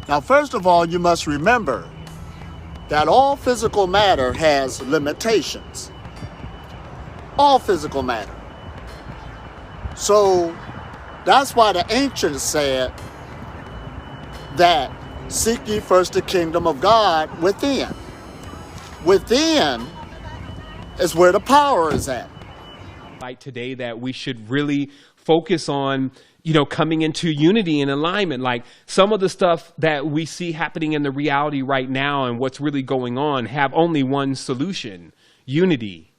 Now, first of all, you must remember that all physical matter has limitations. All physical matter. So that's why the ancients said that seek ye first the kingdom of God within. Within is where the power is at. Like today, that we should really focus on, coming into unity and alignment. Like some of the stuff that we see happening in the reality right now and what's really going on have only one solution: unity.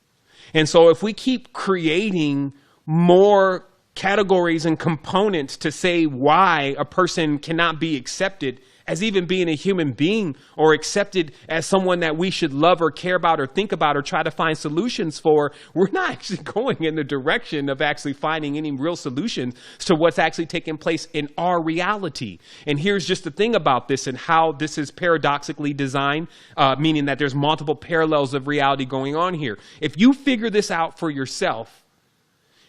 And so if we keep creating more categories and components to say why a person cannot be accepted as even being a human being, or accepted as someone that we should love or care about or think about or try to find solutions for, we're not actually going in the direction of actually finding any real solutions to what's actually taking place in our reality. And here's just the thing about this and how this is paradoxically designed, meaning that there's multiple parallels of reality going on here. If you figure this out for yourself,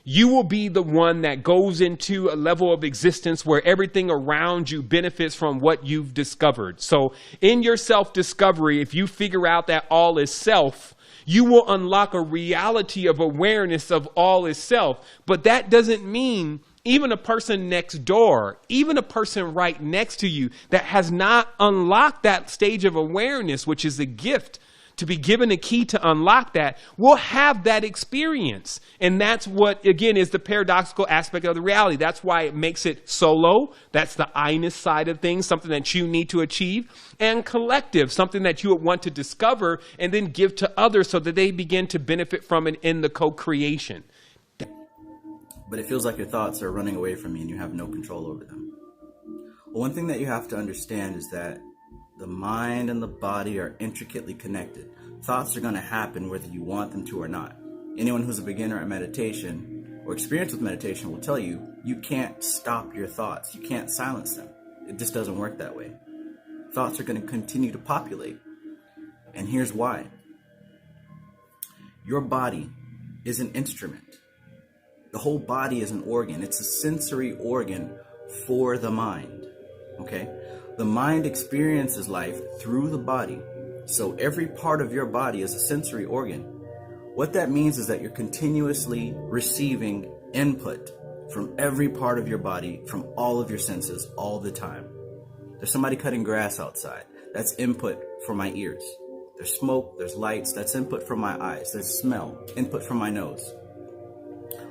you will be the one that goes into a level of existence where everything around you benefits from what you've discovered. So in your self-discovery, if you figure out that all is self, you will unlock a reality of awareness of all is self. But that doesn't mean even a person next door, even a person right next to you that has not unlocked that stage of awareness, which is a gift, to be given a key to unlock that, will have that experience. And that's what, again, is the paradoxical aspect of the reality. That's why it makes it solo. That's the I-ness side of things, something that you need to achieve. And collective, something that you would want to discover and then give to others so that they begin to benefit from it in the co-creation. But it feels like your thoughts are running away from you and you have no control over them. Well, one thing that you have to understand is that the mind and the body are intricately connected. Thoughts are going to happen whether you want them to or not. Anyone who's a beginner at meditation or experienced with meditation will tell you, you can't stop your thoughts. You can't silence them. It just doesn't work that way. Thoughts are going to continue to populate. And here's why. Your body is an instrument. The whole body is an organ. It's a sensory organ for the mind. Okay? The mind experiences life through the body. So every part of your body is a sensory organ. What that means is that you're continuously receiving input from every part of your body, from all of your senses, all the time. There's somebody cutting grass outside. That's input for my ears. There's smoke, there's lights, that's input from my eyes. There's smell, input from my nose.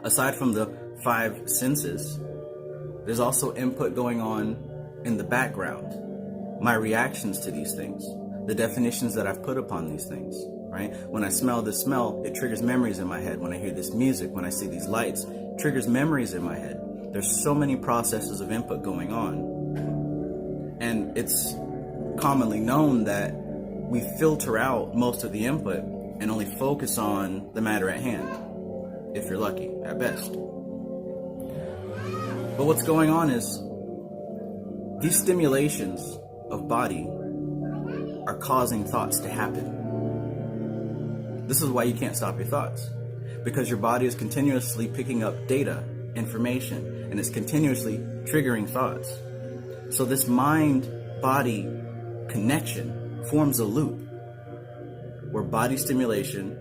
Aside from the 5 senses, there's also input going on in the background, my reactions to these things, the definitions that I've put upon these things, right? When I smell this smell, it triggers memories in my head. When I hear this music, when I see these lights, it triggers memories in my head. There's so many processes of input going on. And it's commonly known that we filter out most of the input and only focus on the matter at hand, if you're lucky, at best. But what's going on is these stimulations of body are causing thoughts to happen. This is why you can't stop your thoughts, because your body is continuously picking up data, information, and it's continuously triggering thoughts. So this mind-body connection forms a loop where body stimulation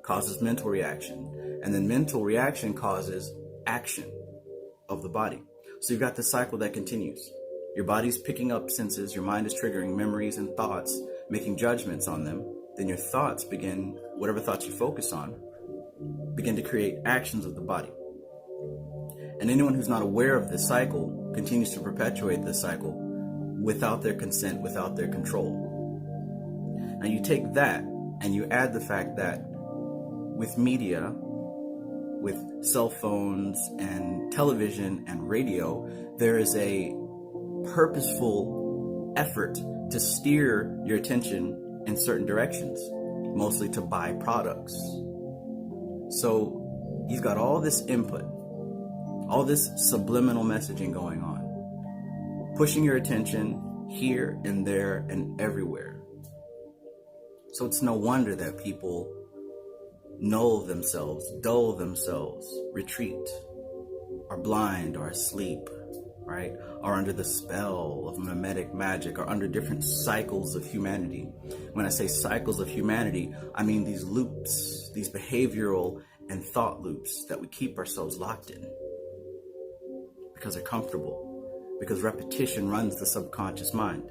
causes mental reaction, and then mental reaction causes action of the body. So you've got this cycle that continues. Your body's picking up senses, your mind is triggering memories and thoughts, making judgments on them. Then your thoughts begin, whatever thoughts you focus on, begin to create actions of the body. And anyone who's not aware of this cycle continues to perpetuate this cycle without their consent, without their control. Now you take that and you add the fact that with media, with cell phones and television and radio, there is a purposeful effort to steer your attention in certain directions, mostly to buy products. So you've got all this input, all this subliminal messaging going on, pushing your attention here and there and everywhere. So it's no wonder that people null themselves, dull themselves, retreat, are blind or asleep, right, are under the spell of mimetic magic, are under different cycles of humanity. When I say cycles of humanity, I mean these loops, these behavioral and thought loops that we keep ourselves locked in because they're comfortable, because repetition runs the subconscious mind.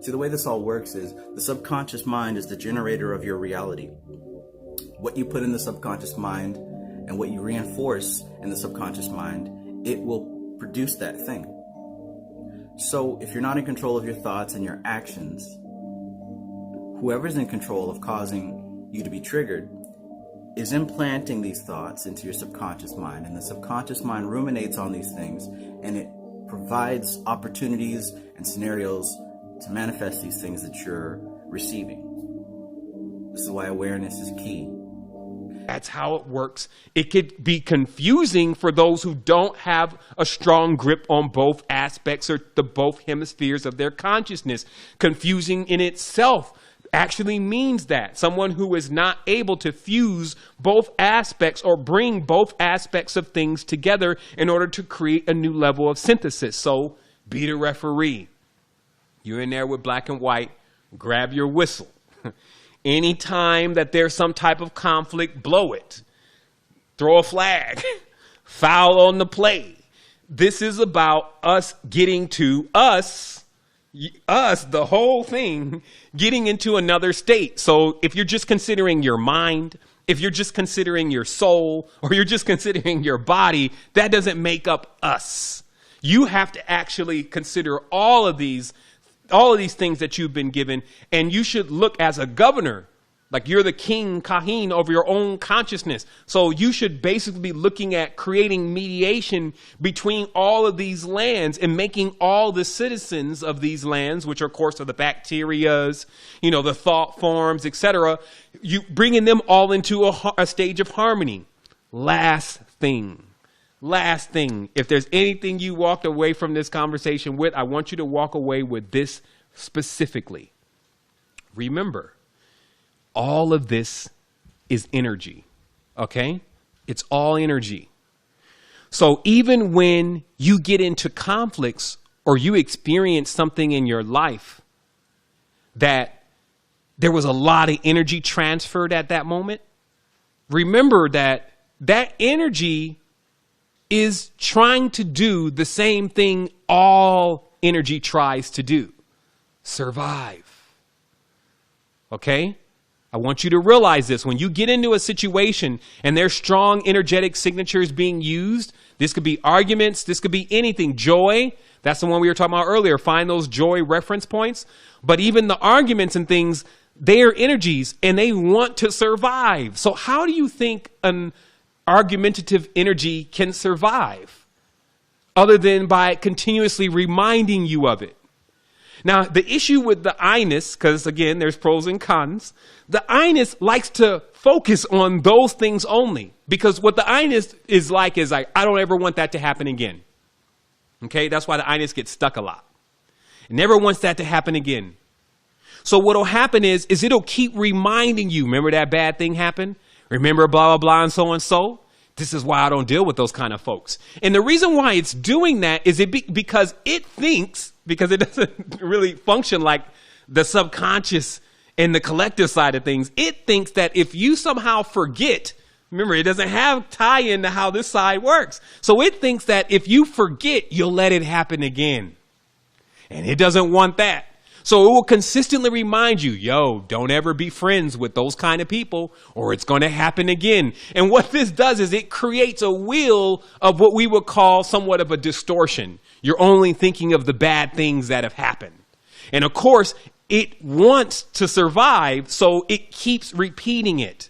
See, the way this all works is the subconscious mind is the generator of your reality. What you put in the subconscious mind and what you reinforce in the subconscious mind, it will produce that thing. So if you're not in control of your thoughts and your actions, whoever's in control of causing you to be triggered is implanting these thoughts into your subconscious mind, and the subconscious mind ruminates on these things, and it provides opportunities and scenarios to manifest these things that you're receiving. This is why awareness is key. That's how it works. It could be confusing for those who don't have a strong grip on both aspects or the both hemispheres of their consciousness. Confusing in itself actually means that someone who is not able to fuse both aspects or bring both aspects of things together in order to create a new level of synthesis. So be the referee. You're in there with black and white, grab your whistle. Anytime that there's some type of conflict, blow it. Throw a flag. Foul on the play. This is about us getting to us, the whole thing, getting into another state. So if you're just considering your mind, if you're just considering your soul, or you're just considering your body, that doesn't make up us. You have to actually consider all of these things that you've been given, and you should look as a governor, like you're the king, Kahin, over your own consciousness. So you should basically be looking at creating mediation between all of these lands and making all the citizens of these lands, which are, of course, are the bacterias, the thought forms, etc., you bringing them all into a stage of harmony. Last thing. If there's anything you walked away from this conversation with, I want you to walk away with this specifically. Remember, all of this is energy, okay? It's all energy. So even when you get into conflicts or you experience something in your life that there was a lot of energy transferred at that moment, remember that energy is trying to do the same thing all energy tries to do. Survive. Okay? I want you to realize this. When you get into a situation and there's strong energetic signatures being used, this could be arguments, this could be anything. Joy, that's the one we were talking about earlier. Find those joy reference points. But even the arguments and things, they are energies and they want to survive. So how do you think an argumentative energy can survive other than by continuously reminding you of it? Now, the issue with the I-ness, because again, there's pros and cons, the I-ness likes to focus on those things only, because what the I-ness is like, I don't ever want that to happen again. Okay, that's why the I-ness gets stuck a lot. It never wants that to happen again. So what'll happen is it'll keep reminding you, remember that bad thing happened? Remember blah, blah, blah, and so and so? This is why I don't deal with those kind of folks. And the reason why it's doing that is because it thinks, because it doesn't really function like the subconscious and the collective side of things, it thinks that if you somehow forget, remember, it doesn't have tie-in to how this side works. So it thinks that if you forget, you'll let it happen again. And it doesn't want that. So it will consistently remind you, don't ever be friends with those kind of people or it's going to happen again. And what this does is it creates a wheel of what we would call somewhat of a distortion. You're only thinking of the bad things that have happened. And of course, it wants to survive, so it keeps repeating it.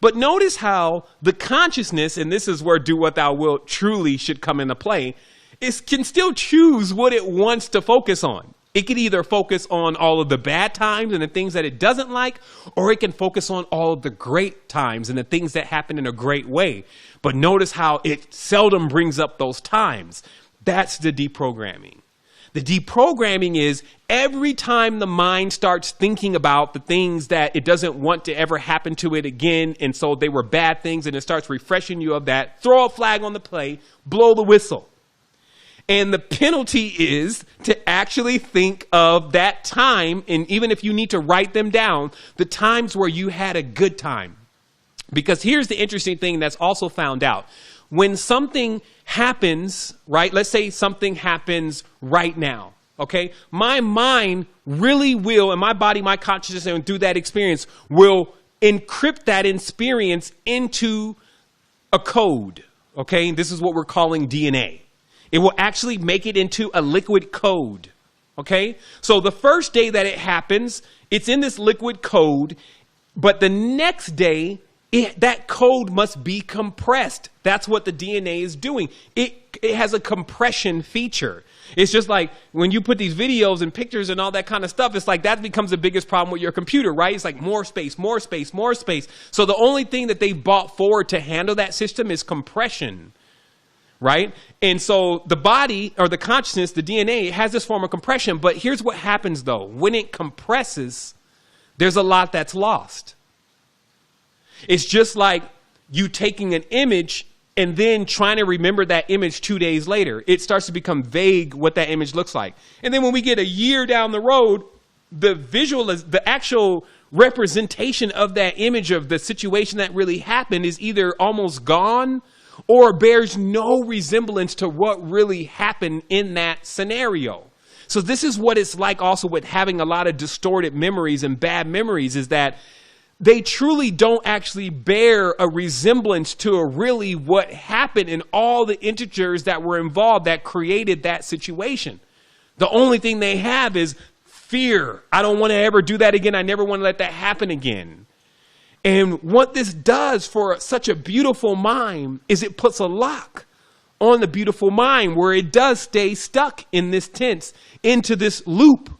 But notice how the consciousness, and this is where do what thou wilt truly should come into play, it can still choose what it wants to focus on. It can either focus on all of the bad times and the things that it doesn't like, or it can focus on all of the great times and the things that happen in a great way. But notice how it seldom brings up those times. That's the deprogramming. The deprogramming is every time the mind starts thinking about the things that it doesn't want to ever happen to it again, and so they were bad things, and it starts refreshing you of that, throw a flag on the play, blow the whistle. And the penalty is to actually think of that time, and even if you need to write them down, the times where you had a good time. Because here's the interesting thing that's also found out. When something happens, right, let's say something happens right now, okay? My mind really will, and my body, my consciousness, and through that experience, will encrypt that experience into a code, okay? This is what we're calling DNA. It will actually make it into a liquid code, okay? So the first day that it happens, it's in this liquid code, but the next day, that code must be compressed. That's what the DNA is doing. It has a compression feature. It's just like when you put these videos and pictures and all that kind of stuff, it's like that becomes the biggest problem with your computer, right? It's like more space, more space, more space. So the only thing that they've brought forward to handle that system is compression, right? And so the body or the consciousness, the DNA, has this form of compression. But here's what happens though. When it compresses, there's a lot that's lost. It's just like you taking an image and then trying to remember that image 2 days later. It starts to become vague what that image looks like. And then when we get a year down the road, the actual representation of that image of the situation that really happened is either almost gone or bears no resemblance to what really happened in that scenario. So this is what it's like also with having a lot of distorted memories and bad memories, is that they truly don't actually bear a resemblance to really what happened and all the integers that were involved that created that situation. The only thing they have is fear. I don't want to ever do that again. I never want to let that happen again. And what this does for such a beautiful mind is it puts a lock on the beautiful mind where it does stay stuck in this tense, into this loop,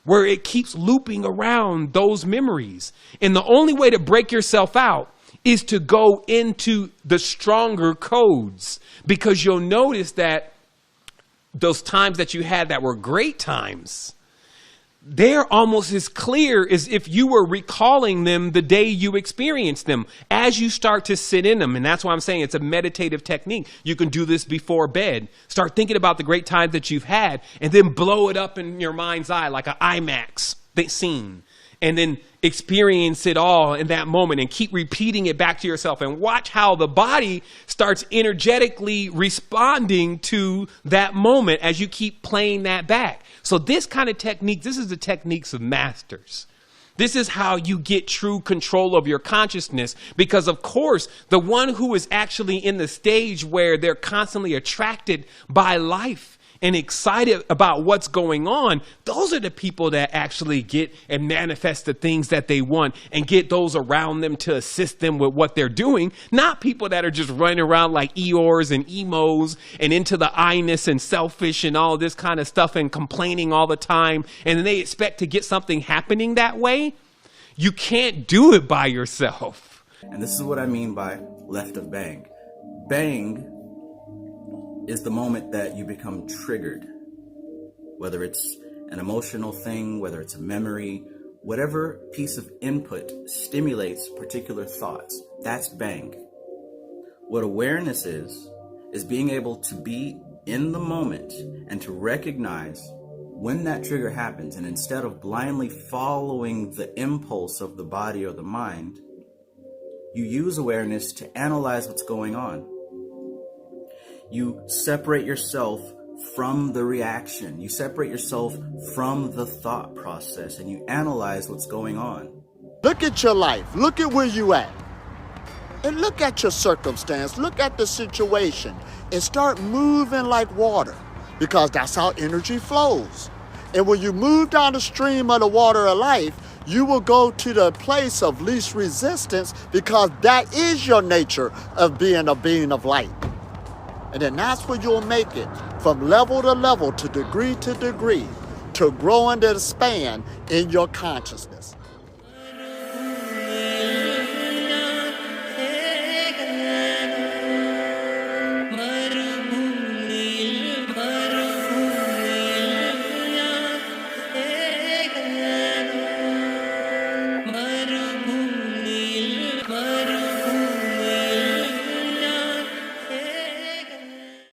where it keeps looping around those memories. And the only way to break yourself out is to go into the stronger codes, because you'll notice that those times that you had that were great times, they're almost as clear as if you were recalling them the day you experienced them as you start to sit in them. And that's why I'm saying it's a meditative technique. You can do this before bed. Start thinking about the great times that you've had and then blow it up in your mind's eye like an IMAX scene. And then experience it all in that moment and keep repeating it back to yourself and watch how the body starts energetically responding to that moment as you keep playing that back. So this kind of technique, this is the techniques of masters. This is how you get true control of your consciousness, because of course, the one who is actually in the stage where they're constantly attracted by life and excited about what's going on, those are the people that actually get and manifest the things that they want and get those around them to assist them with what they're doing. Not people that are just running around like Eeyores and emos and into the I-ness and selfish and all this kind of stuff and complaining all the time. And then they expect to get something happening that way. You can't do it by yourself. And this is what I mean by left of bang. Bang is the moment that you become triggered, whether it's an emotional thing, whether it's a memory, whatever piece of input stimulates particular thoughts. That's bang. What awareness is being able to be in the moment and to recognize when that trigger happens, and instead of blindly following the impulse of the body or the mind, you use awareness to analyze what's going on. You separate yourself from the reaction. You separate yourself from the thought process, and you analyze what's going on. Look at your life. Look at where you at. And look at your circumstance. Look at the situation. And start moving like water, because that's how energy flows. And when you move down the stream of the water of life, you will go to the place of least resistance, because that is your nature of being a being of light. And then that's where you'll make it from level to level, to degree, to grow and expand in your consciousness.